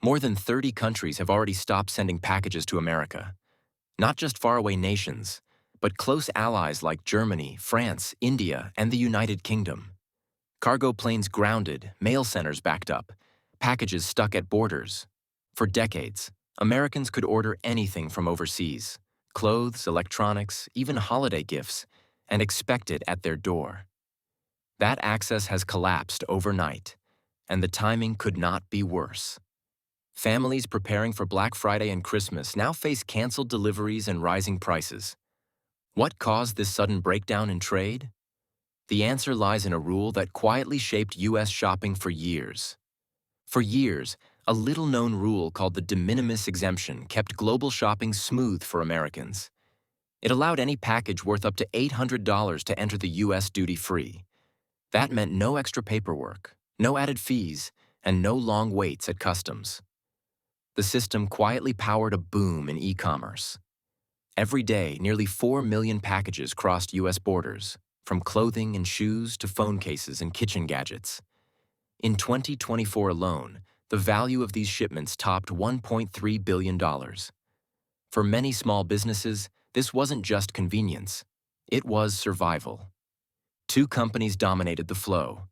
More than 30 countries have already stopped sending packages to America. Not just faraway nations, but close allies like Germany, France, India, and the United Kingdom. Cargo planes grounded, mail centers backed up, packages stuck at borders. For decades, Americans could order anything from overseas, clothes, electronics, even holiday gifts, and expect it at their door. That access has collapsed overnight, and the timing could not be worse. Families preparing for Black Friday and Christmas now face canceled deliveries and rising prices. What caused this sudden breakdown in trade? The answer lies in a rule that quietly shaped U.S. shopping for years. For years, a little-known rule called the de minimis exemption kept global shopping smooth for Americans. It allowed any package worth up to $800 to enter the U.S. duty-free. That meant no extra paperwork, no added fees, and no long waits at customs. The system quietly powered a boom in e-commerce. Every day, nearly 4 million packages crossed U.S. borders, from clothing and shoes to phone cases and kitchen gadgets. In 2024 alone, the value of these shipments topped $1.3 billion. For many small businesses, this wasn't just convenience, it was survival. Two companies dominated the flow.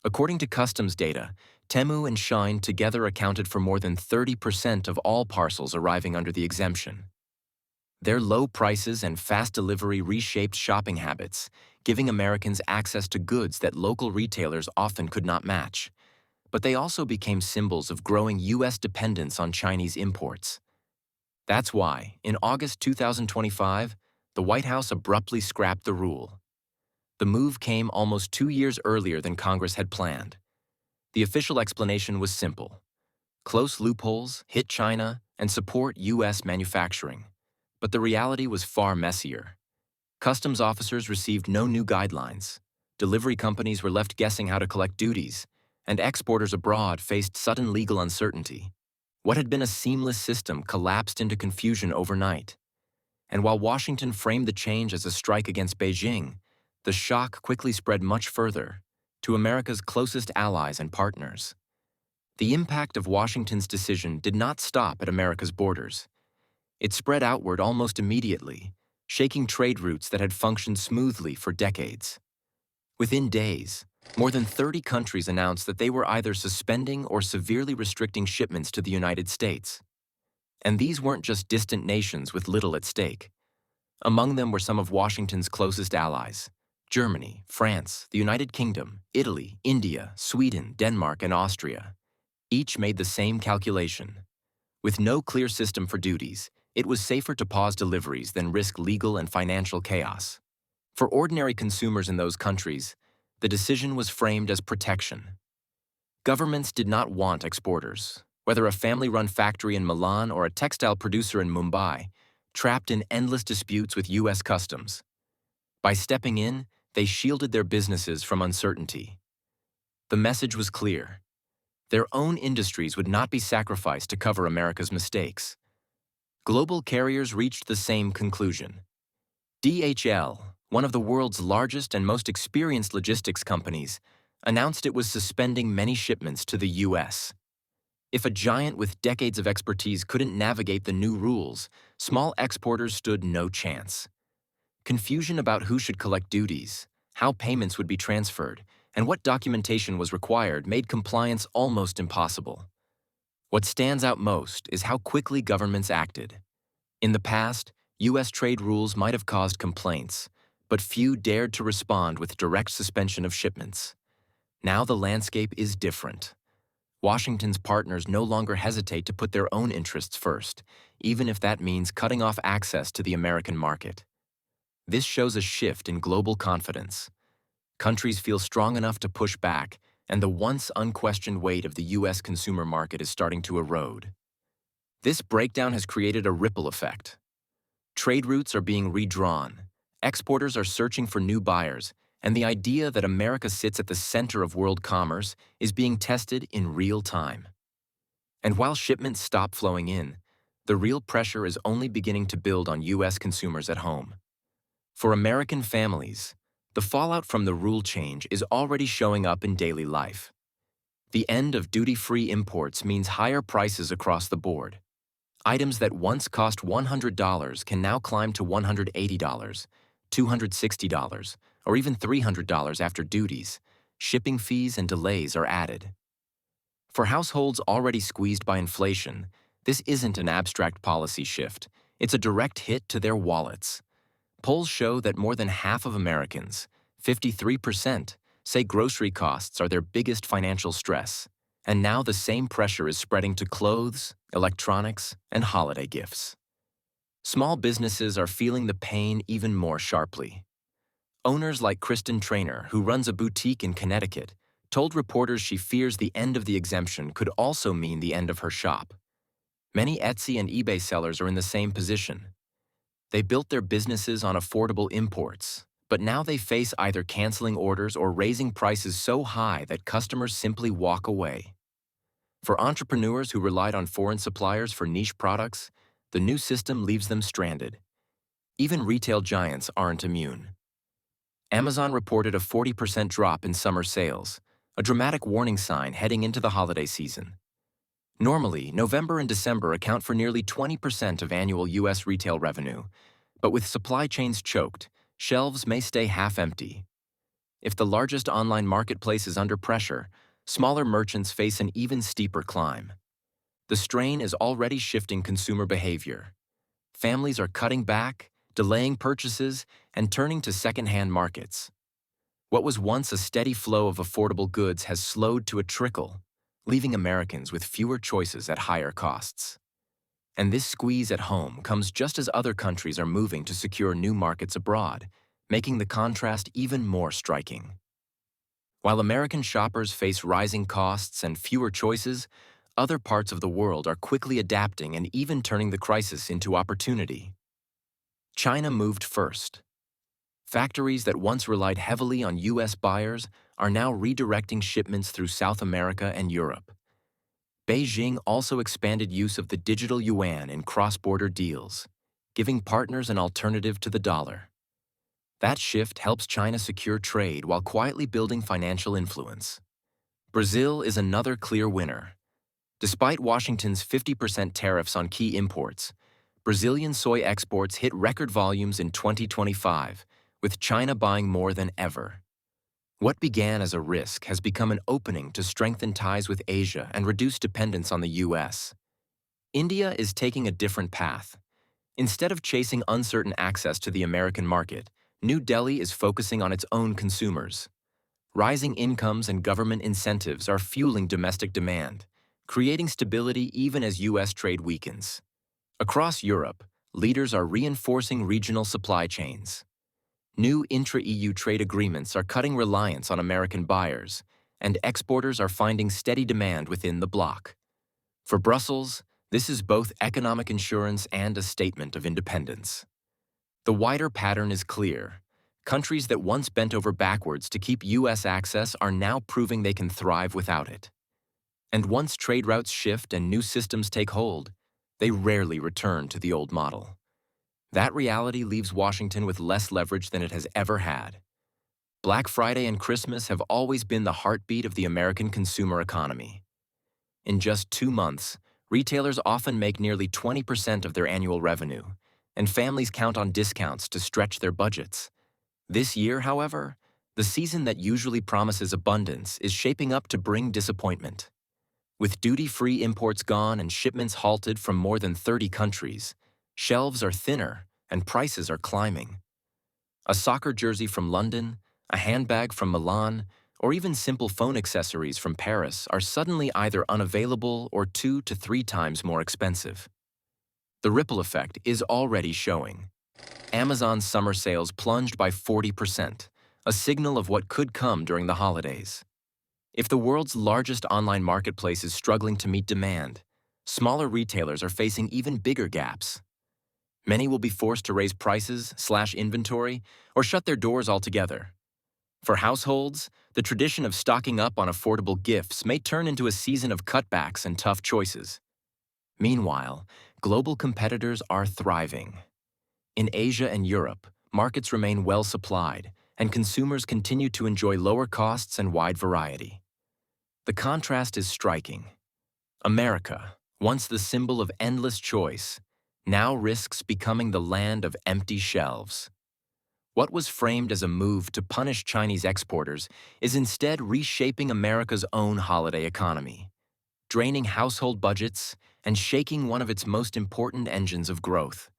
According to customs data, Temu and Shein together accounted for more than 30% of all parcels arriving under the exemption. Their low prices and fast delivery reshaped shopping habits, giving Americans access to goods that local retailers often could not match. But they also became symbols of growing U.S. dependence on Chinese imports. That's why, in August 2025, the White House abruptly scrapped the rule. The move came almost 2 years earlier than Congress had planned. The official explanation was simple: close loopholes, hit China, and support U.S. manufacturing. But the reality was far messier. Customs officers received no new guidelines, delivery companies were left guessing how to collect duties, and exporters abroad faced sudden legal uncertainty. What had been a seamless system collapsed into confusion overnight. And while Washington framed the change as a strike against Beijing, the shock quickly spread much further, to America's closest allies and partners. The impact of Washington's decision did not stop at America's borders. It spread outward almost immediately, shaking trade routes that had functioned smoothly for decades. Within days, more than 30 countries announced that they were either suspending or severely restricting shipments to the United States. And these weren't just distant nations with little at stake. Among them were some of Washington's closest allies: Germany, France, the United Kingdom, Italy, India, Sweden, Denmark, and Austria. Each made the same calculation. With no clear system for duties, it was safer to pause deliveries than risk legal and financial chaos. For ordinary consumers in those countries, the decision was framed as protection. Governments did not want exporters, whether a family-run factory in Milan or a textile producer in Mumbai, trapped in endless disputes with U.S. customs. By stepping in, they shielded their businesses from uncertainty. The message was clear: their own industries would not be sacrificed to cover America's mistakes. Global carriers reached the same conclusion. DHL, one of the world's largest and most experienced logistics companies, announced it was suspending many shipments to the U.S. If a giant with decades of expertise couldn't navigate the new rules, small exporters stood no chance. Confusion about who should collect duties, how payments would be transferred, and what documentation was required made compliance almost impossible. What stands out most is how quickly governments acted. In the past, U.S. trade rules might have caused complaints, but few dared to respond with direct suspension of shipments. Now the landscape is different. Washington's partners no longer hesitate to put their own interests first, even if that means cutting off access to the American market. This shows a shift in global confidence. Countries feel strong enough to push back, and the once unquestioned weight of the U.S. consumer market is starting to erode. This breakdown has created a ripple effect. Trade routes are being redrawn, exporters are searching for new buyers, and the idea that America sits at the center of world commerce is being tested in real time. And while shipments stop flowing in, the real pressure is only beginning to build on U.S. consumers at home. For American families, the fallout from the rule change is already showing up in daily life. The end of duty-free imports means higher prices across the board. Items that once cost $100 can now climb to $180, $260, or even $300 after duties. Shipping fees and delays are added. For households already squeezed by inflation, this isn't an abstract policy shift. It's a direct hit to their wallets. Polls show that more than half of Americans, 53%, say grocery costs are their biggest financial stress. And now the same pressure is spreading to clothes, electronics, and holiday gifts. Small businesses are feeling the pain even more sharply. Owners like Kristen Trainer, who runs a boutique in Connecticut, told reporters she fears the end of the exemption could also mean the end of her shop. Many Etsy and eBay sellers are in the same position. They built their businesses on affordable imports, but now they face either canceling orders or raising prices so high that customers simply walk away. For entrepreneurs who relied on foreign suppliers for niche products, the new system leaves them stranded. Even retail giants aren't immune. Amazon reported a 40% drop in summer sales, a dramatic warning sign heading into the holiday season. Normally, November and December account for nearly 20% of annual U.S. retail revenue, but with supply chains choked, shelves may stay half empty. If the largest online marketplace is under pressure, smaller merchants face an even steeper climb. The strain is already shifting consumer behavior. Families are cutting back, delaying purchases, and turning to second-hand markets. What was once a steady flow of affordable goods has slowed to a trickle, leaving Americans with fewer choices at higher costs. And this squeeze at home comes just as other countries are moving to secure new markets abroad, making the contrast even more striking. While American shoppers face rising costs and fewer choices, other parts of the world are quickly adapting and even turning the crisis into opportunity. China moved first. Factories that once relied heavily on U.S. buyers are now redirecting shipments through South America and Europe. Beijing also expanded use of the digital yuan in cross-border deals, giving partners an alternative to the dollar. That shift helps China secure trade while quietly building financial influence. Brazil is another clear winner. Despite Washington's 50% tariffs on key imports, Brazilian soy exports hit record volumes in 2025, with China buying more than ever. What began as a risk has become an opening to strengthen ties with Asia and reduce dependence on the U.S. India is taking a different path. Instead of chasing uncertain access to the American market, New Delhi is focusing on its own consumers. Rising incomes and government incentives are fueling domestic demand, creating stability even as U.S. trade weakens. Across Europe, leaders are reinforcing regional supply chains. New intra-EU trade agreements are cutting reliance on American buyers, and exporters are finding steady demand within the bloc. For Brussels, this is both economic insurance and a statement of independence. The wider pattern is clear. Countries that once bent over backwards to keep U.S. access are now proving they can thrive without it. And once trade routes shift and new systems take hold, they rarely return to the old model. That reality leaves Washington with less leverage than it has ever had. Black Friday and Christmas have always been the heartbeat of the American consumer economy. In just 2 months, retailers often make nearly 20% of their annual revenue, and families count on discounts to stretch their budgets. This year, however, the season that usually promises abundance is shaping up to bring disappointment. With duty-free imports gone and shipments halted from more than 30 countries, shelves are thinner and prices are climbing. A soccer jersey from London, a handbag from Milan, or even simple phone accessories from Paris are suddenly either unavailable or 2 to 3 times more expensive. The ripple effect is already showing. Amazon's summer sales plunged by 40%, a signal of what could come during the holidays. If the world's largest online marketplace is struggling to meet demand, smaller retailers are facing even bigger gaps. Many will be forced to raise prices, slash inventory, or shut their doors altogether. For households, the tradition of stocking up on affordable gifts may turn into a season of cutbacks and tough choices. Meanwhile, global competitors are thriving. In Asia and Europe, markets remain well supplied, and consumers continue to enjoy lower costs and wide variety. The contrast is striking. America, once the symbol of endless choice, now risks becoming the land of empty shelves. What was framed as a move to punish Chinese exporters is instead reshaping America's own holiday economy, draining household budgets and shaking one of its most important engines of growth.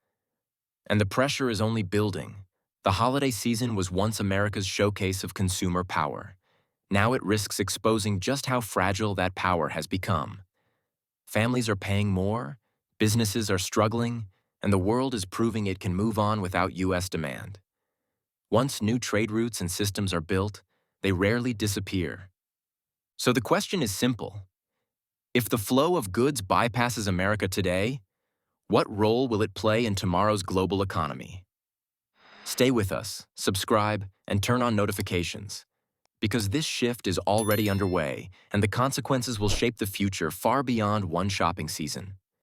And the pressure is only building. The holiday season was once America's showcase of consumer power. Now it risks exposing just how fragile that power has become. Families are paying more, businesses are struggling, and the world is proving it can move on without U.S. demand. Once new trade routes and systems are built, they rarely disappear. So the question is simple. If the flow of goods bypasses America today, what role will it play in tomorrow's global economy? Stay with us, subscribe, and turn on notifications, because this shift is already underway, and the consequences will shape the future far beyond one shopping season.